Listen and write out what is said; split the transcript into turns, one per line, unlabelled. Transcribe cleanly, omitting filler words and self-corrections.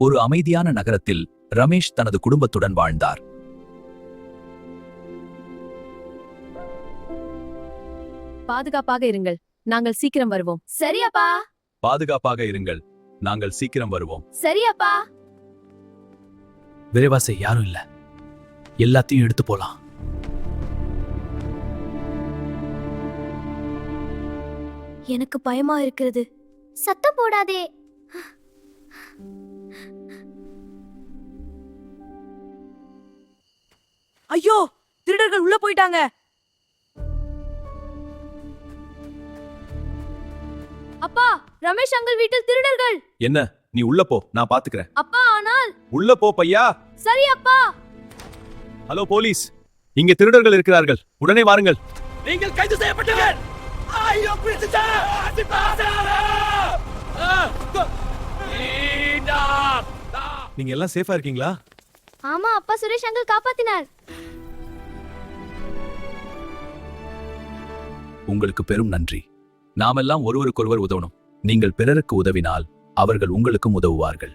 ஒரு அமைதியான நகரத்தில் ரமேஷ் தனது குடும்பத்துடன் வாழ்ந்தார்.
பாதுகாப்பாக இருங்கள், நாங்கள் சீக்கிரம் வருவோம். சரியப்பா.
பாதுகாப்பாக இருங்கள், நாங்கள் சீக்கிரம் வருவோம்.
சரியப்பா.
விரைவாசை யாரும் இல்ல, எல்லாத்தையும் எடுத்து போலாம்.
எனக்கு பயமா இருக்கிறது.
சத்தம் போடாதே.
ஐயோ, திருடர்கள் உள்ள போயிட்டாங்க. அப்பா, ரமேஷ் அங்கிள் வீட்டில் திருடர்கள்.
என்ன, நீ உள்ள போ, நான் பாத்துக்கிறேன்.
அப்பா, ஆனால்
உள்ள போ பையா.
சரி அப்பா.
ஹலோ போலீஸ், இங்கே திருடர்கள் இருக்கிறார்கள், உடனே வாருங்கள்.
நீங்கள் கைது செய்யப்பட்டீர்கள். ஐயோ, பிடிச்சிட்டா.
நீங்க எல்லாம் சேஃபா இருக்கீங்களா?
ஆமா அப்பா, சுரேஷ் அங்கிள் காப்பாத்தினார்.
உங்களுக்கு பெரும் நன்றி. நாமெல்லாம் ஒருவருக்கொருவர் உதவணும். நீங்கள் பிறருக்கு உதவினால் அவர்கள் உங்களுக்கும் உதவுவார்கள்.